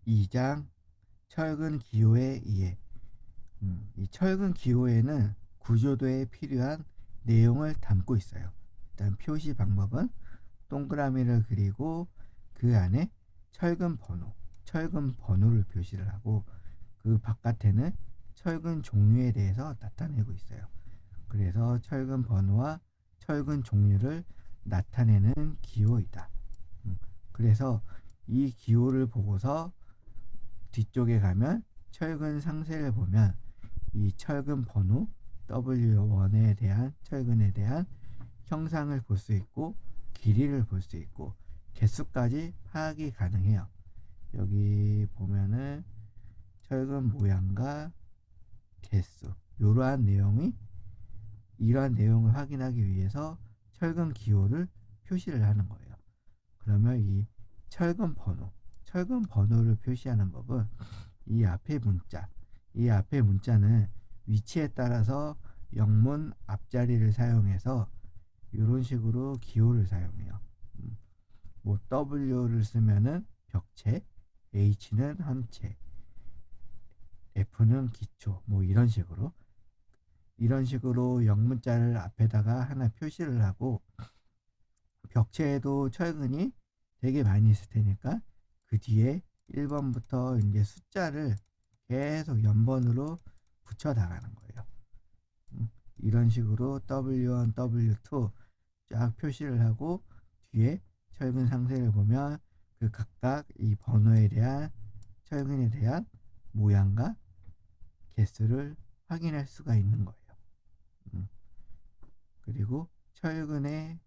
2장 철근 기호에 의해. 이 철근 기호에는 구조도에 필요한 내용을 담고 있어요. 일단 표시 방법은 동그라미를 그리고 그 안에 철근 번호를 표시를 하고, 그 바깥에는 철근 종류에 대해서 나타내고 있어요. 그래서 철근 번호와 철근 종류를 나타내는 기호이다. 그래서 이 기호를 보고서 뒤쪽에 가면 철근 상세를 보면 이 철근 번호 W1에 대한 철근에 대한 형상을 볼 수 있고, 길이를 볼 수 있고, 개수까지 파악이 가능해요. 여기 보면은 철근 모양과 개수, 이러한 내용을 확인하기 위해서 철근 기호를 표시를 하는 거예요. 그러면 이 철근 번호를 표시하는 법은 이 앞에 문자는 위치에 따라서 영문 앞자리를 사용해서 이런 식으로 기호를 사용해요. 뭐 W를 쓰면은 벽체, H는 헌체, F는 기초, 뭐 이런 식으로 영문자를 앞에다가 하나 표시를 하고, 벽체에도 철근이 되게 많이 있을 테니까 그 뒤에 1번부터 이제 숫자를 계속 연번으로 붙여 나가는 거예요. 이런 식으로 W1, W2 쫙 표시를 하고, 뒤에 철근 상세를 보면 그 각각 이 번호에 대한 철근에 대한 모양과 개수를 확인할 수가 있는 거예요. 그리고 철근의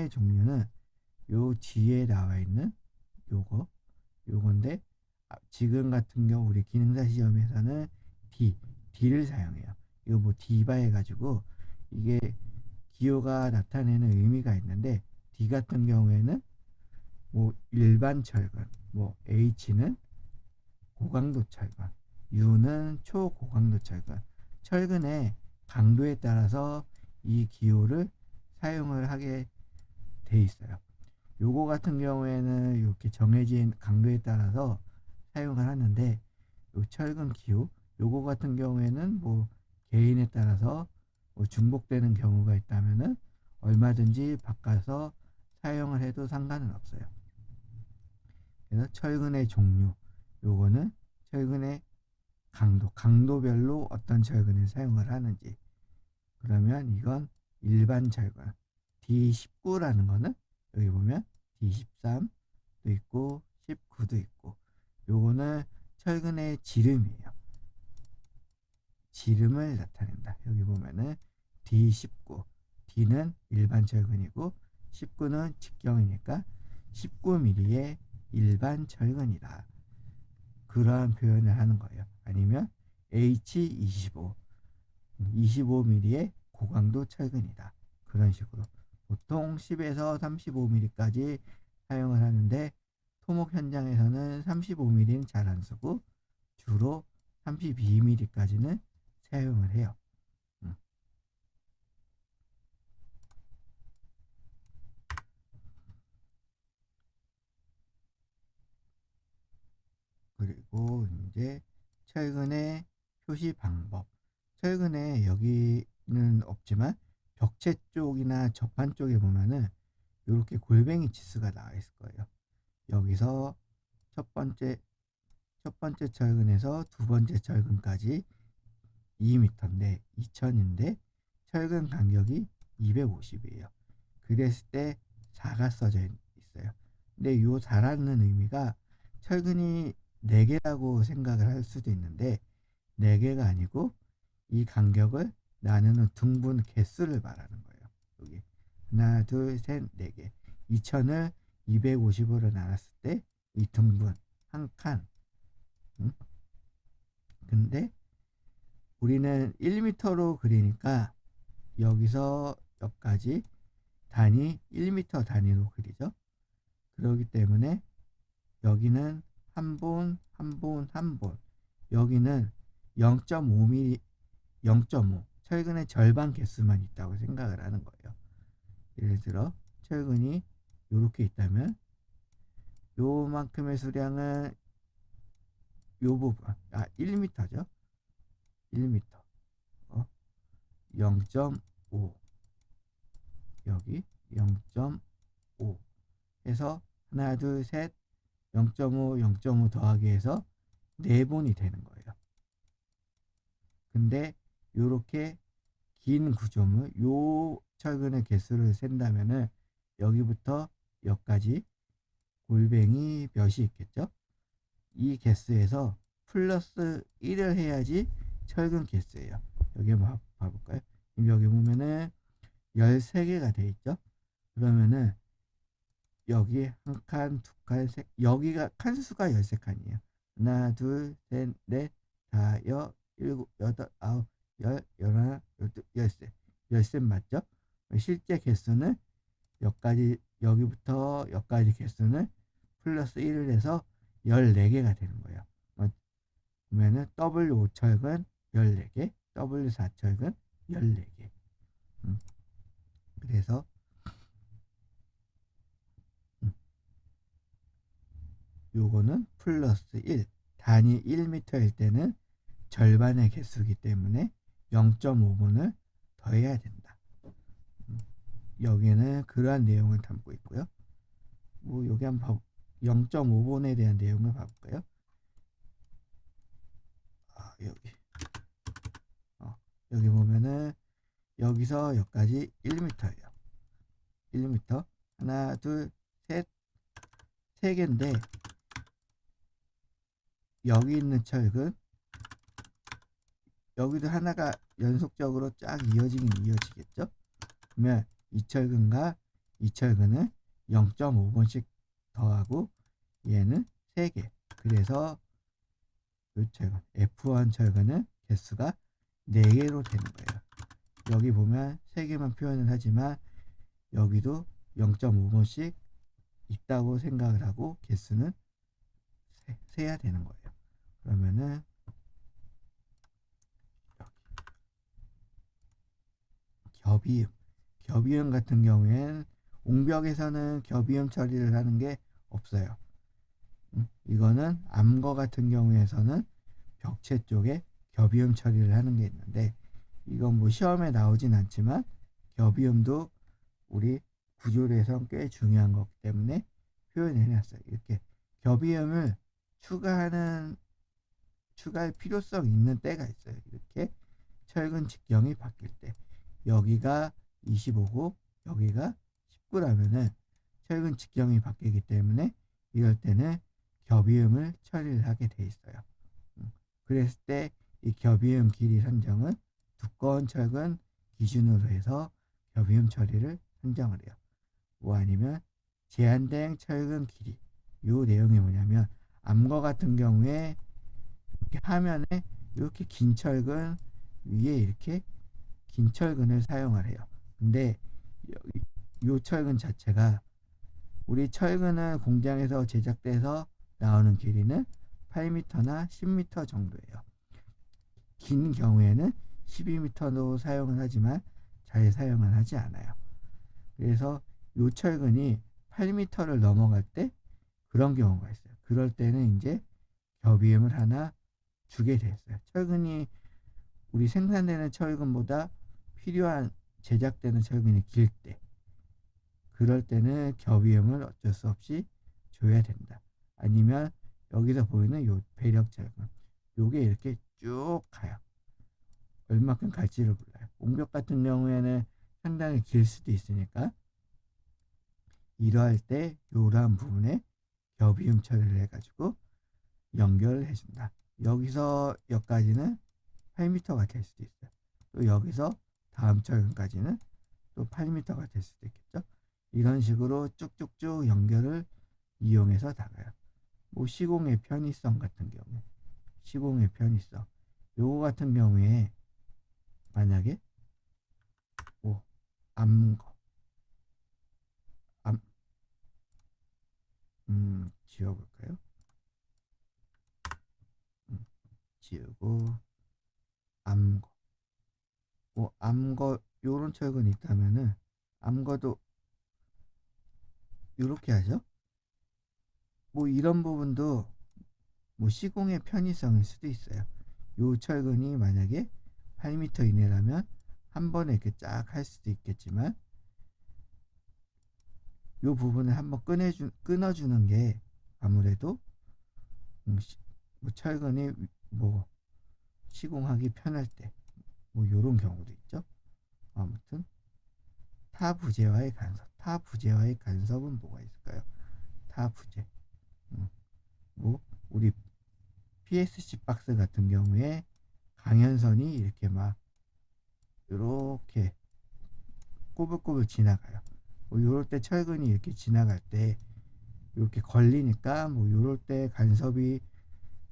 종류는 요 뒤에 나와 있는 요건데, 지금 같은 경우 우리 기능사 시험에서는 D를 사용해요. 이거 뭐 D바 해가지고 이게 기호가 나타내는 의미가 있는데, D 같은 경우에는 뭐 일반 철근, 뭐 H는 고강도 철근, U는 초고강도 철근, 철근의 강도에 따라서 이 기호를 사용을 하게 돼 있어요. 요거 같은 경우에는 이렇게 정해진 강도에 따라서 사용을 하는데, 요 철근 기호 요거 같은 경우에는 뭐 개인에 따라서 뭐 중복되는 경우가 있다면은 얼마든지 바꿔서 사용을 해도 상관은 없어요. 그래서 철근의 종류, 요거는 철근의 강도별로 어떤 철근을 사용을 하는지. 그러면 이건 일반 철근 D19라는 거는 여기 보면 D13도 있고 19도 있고, 요거는 철근의 지름이에요. 지름을 나타낸다. 여기 보면은 D19, D는 일반 철근이고 19는 직경이니까 19mm의 일반 철근이다. 그러한 표현을 하는 거예요. 아니면 H25, 25mm의 고강도 철근이다. 그런 식으로 보통 10에서 35mm까지 사용을 하는데, 토목 현장에서는 35mm는 잘 안 쓰고 주로 32mm까지는 사용을 해요. 그리고 이제 철근의 표시 방법. 철근에 여기는 없지만 벽체 쪽이나 접한 쪽에 보면은 이렇게 골뱅이 치수가 나와 있을 거예요. 여기서 첫 번째 철근에서 두 번째 철근까지 2m인데 2000인데 철근 간격이 250이에요. 그랬을 때 4가 써져 있어요. 근데 요 4라는 의미가 철근이 4개라고 생각을 할 수도 있는데 4개가 아니고 이 간격을 나누는 등분 개수를 말하는 거예요. 여기 하나, 둘, 셋, 4개. 2000을 250으로 나눴을 때 이 등분 한 칸. 근데 우리는 1m로 그리니까 여기서 여기까지 단위 1m 단위로 그리죠. 그렇기 때문에 여기는 한 본, 한 본, 한 본. 여기는 0.5mm, 0.5. 철근의 절반 개수만 있다고 생각을 하는 거예요. 예를 들어 철근이 이렇게 있다면 요만큼의 수량은 요 부분 1m죠. 1m 0.5 여기 0.5 해서 하나 둘 셋 0.5 0.5 더하기 해서 4본이 되는 거예요. 근데 요렇게 긴 구조물 요 철근의 개수를 센다면은 여기부터 여기까지 골뱅이 몇이 있겠죠? 이 개수에서 플러스 1을 해야지 철근 개수예요. 여기 한번 봐볼까요? 여기 보면은 13개가 돼 있죠? 그러면은 여기 한 칸, 두 칸, 세, 여기가 칸수가 13칸이에요. 하나, 둘, 셋, 넷, 다, 일곱, 여덟, 아홉, 열, 열하나, 열둘, 열셋. 열셋 맞죠? 실제 개수는 여기까지, 여기부터 여기까지 개수는 플러스 1을 해서 14개가 되는 거예요. 보면은 W5철근 14개, W4철근 14개. 그래서 요거는 플러스 1. 단위 1m일 때는 절반의 개수이기 때문에 0.5번을 더해야 된다. 여기는 그러한 내용을 담고 있고요. 뭐 여기 한번 0.5번에 대한 내용을 봐볼까요? 여기 보면은 여기서 여기까지 1m예요. 1m 하나 둘 셋 세 개인데 여기 있는 철근 여기도 하나가 연속적으로 쫙 이어지긴 이어지겠죠. 그러면 이 철근과 이 철근은 0.5번씩 더하고 얘는 3개. 그래서 이 철근 F1 철근은 개수가 4개로 되는 거예요. 여기 보면 3개만 표현을 하지만 여기도 0.5번씩 있다고 생각을 하고 개수는 세야 되는 거예요. 그러면은 겹이음 같은 경우에는 옹벽에서는 겹이음 처리를 하는 게 없어요. 이거는 암거 같은 경우에서는 벽체 쪽에 겹이음 처리를 하는 게 있는데 이건 뭐 시험에 나오진 않지만 겹이음도 우리 구조에서 꽤 중요한 거기 때문에 표현해 놨어요. 이렇게 겹이음을 추가할 필요성 있는 때가 있어요. 이렇게 철근 직경이 바뀔 때 여기가 25고 여기가 19라면은 철근 직경이 바뀌기 때문에 이럴 때는 겹이음을 처리를 하게 돼 있어요. 그랬을 때 이 겹이음 길이 선정은 두꺼운 철근 기준으로 해서 겹이음 처리를 선정을 해요. 뭐 아니면 제한된 철근 길이 요 내용이 뭐냐면 암거 같은 경우에 이렇게 화면에 이렇게 긴 철근 위에 이렇게 긴 철근을 사용을 해요. 근데 요 철근 자체가 우리 철근은 공장에서 제작돼서 나오는 길이는 8m나 10m 정도예요. 긴 경우에는 12m도 사용을 하지만 잘 사용을 하지 않아요. 그래서 요 철근이 8m를 넘어갈 때 그런 경우가 있어요. 그럴 때는 이제 겹이음을 하나 주게 됐어요. 철근이 우리 생산되는 철근보다 필요한 제작되는 철근이 길 때 그럴 때는 겹이음을 어쩔 수 없이 줘야 된다. 아니면 여기서 보이는 요 배력 철근 요게 이렇게 쭉 가요. 얼마큼 갈지를 몰라요. 옹벽 같은 경우에는 상당히 길 수도 있으니까 이러할 때 요러한 부분에 겹이음 처리를 해가지고 연결을 해준다. 여기서 여기까지는 8m가 될 수도 있어요. 또 여기서 다음 철근까지는 또 8m가 될 수도 있겠죠. 이런 식으로 쭉쭉쭉 연결을 이용해서 나가요. 뭐 시공의 편의성 같은 경우 시공의 편의성 요거 같은 경우에 만약에 뭐 암거 지워볼까요? 지우고 암거 뭐 암거 요런 철근이 있다면은 암거도 요렇게 하죠. 뭐 이런 부분도 뭐 시공의 편의성일 수도 있어요. 요 철근이 만약에 8m 이내라면 한 번에 이렇게 쫙 할 수도 있겠지만 요 부분을 한번 끊어주는 게 아무래도 뭐 철근이 뭐 시공하기 편할 때 뭐 요런 경우도 있죠. 아무튼 타부재와의 간섭. 타부재와의 간섭은 뭐가 있을까요? 타부재. 뭐 우리 PSC 박스 같은 경우에 강연선이 이렇게 막 이렇게 꼬불꼬불 지나가요. 뭐 요럴 때 철근이 이렇게 지나갈 때 이렇게 걸리니까 뭐 요럴 때 간섭이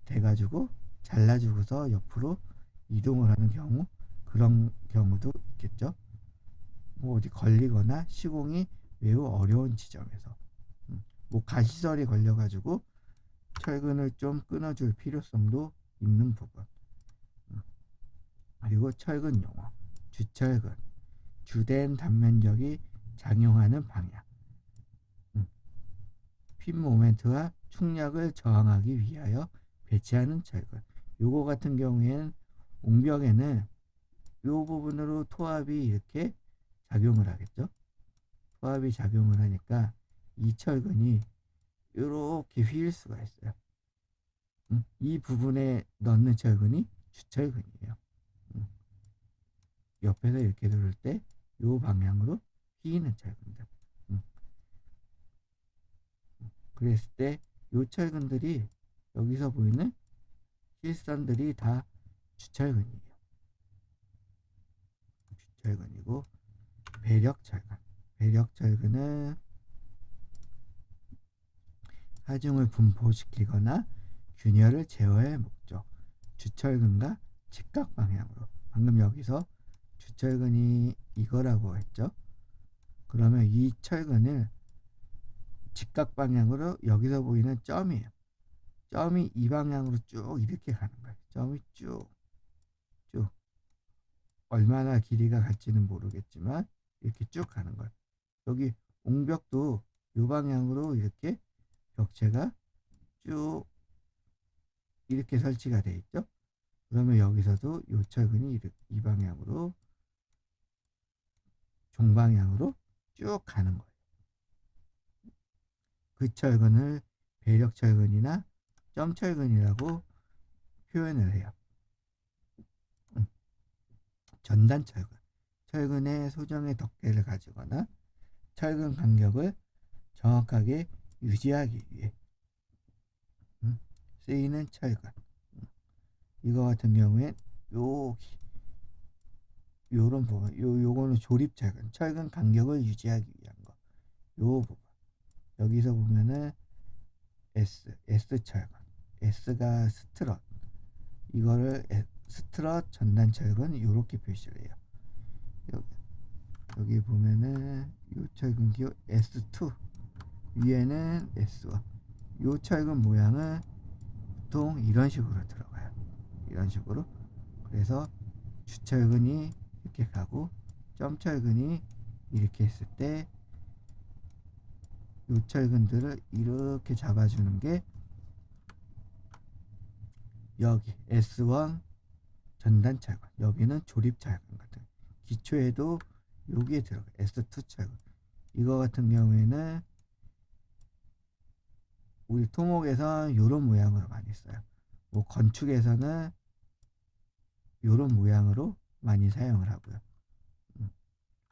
돼가지고 잘라주고서 옆으로 이동을 하는 경우, 그런 경우도 있겠죠. 뭐 어디 걸리거나 시공이 매우 어려운 지점에서 뭐 가시설이 걸려가지고 철근을 좀 끊어줄 필요성도 있는 부분. 그리고 철근 용어, 주철근, 주된 단면적이 작용하는 방향, 핀 모멘트와 충력을 저항하기 위하여 배치하는 철근. 요거 같은 경우에는 옹벽에는 요 부분으로 토합이 이렇게 작용을 하겠죠. 토합이 작용을 하니까 이 철근이 이렇게 휘일 수가 있어요. 이 부분에 넣는 철근이 주철근이에요. 옆에서 이렇게 누를 때 이 방향으로 휘는 철근들. 그랬을 때 이 철근들이 여기서 보이는 실선들이 다 주철근이에요. 주철근이고 배력철근. 배력철근은 하중을 분포시키거나 균열을 제어할 목적. 주철근과 직각 방향으로. 방금 여기서 주철근이 이거라고 했죠. 그러면 이 철근을 직각 방향으로 여기서 보이는 점이에요. 점이 이 방향으로 쭉 이렇게 가는 거예요. 점이 쭉 얼마나 길이가 갈지는 모르겠지만 이렇게 쭉 가는 거예요. 여기 옹벽도 이 방향으로 이렇게 벽체가 쭉 이렇게 설치가 되어 있죠. 그러면 여기서도 이 철근이 이 방향으로 종방향으로 쭉 가는 거예요. 그 철근을 배력철근이나 점철근이라고 표현을 해요. 전단철근. 철근의 소정의 덮개를 가지거나 철근 간격을 정확하게 유지하기 위해 쓰이는 철근. 이거 같은 경우엔 요런 부분, 요거는 조립철근, 철근 간격을 유지하기 위한 거. 요 부분. 여기서 보면은 S철근. S가 스트럿. 이거를 스트럿 전단철근 이렇게 표시를 해요. 여기 보면은 요 철근 기호 S2 위에는 S1. 요 철근 모양은 보통 이런 식으로 들어가요. 이런 식으로. 그래서 주철근이 이렇게 가고 점철근이 이렇게 했을 때 요 철근들을 이렇게 잡아주는 게 여기 S1 전단철근, 여기는 조립철근 같은 기초에도 여기에 들어가 S2 철근. 이거 같은 경우에는 우리 토목에서 요런 모양으로 많이 써요. 뭐 건축에서는 요런 모양으로 많이 사용을 하고요.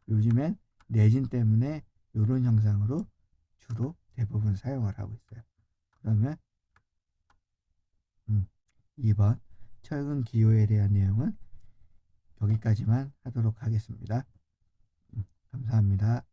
요즘엔 레진 때문에 요런 형상으로 주로 대부분 사용을 하고 있어요. 그러면 2번 철근 기호에 대한 내용은 여기까지만 하도록 하겠습니다. 감사합니다.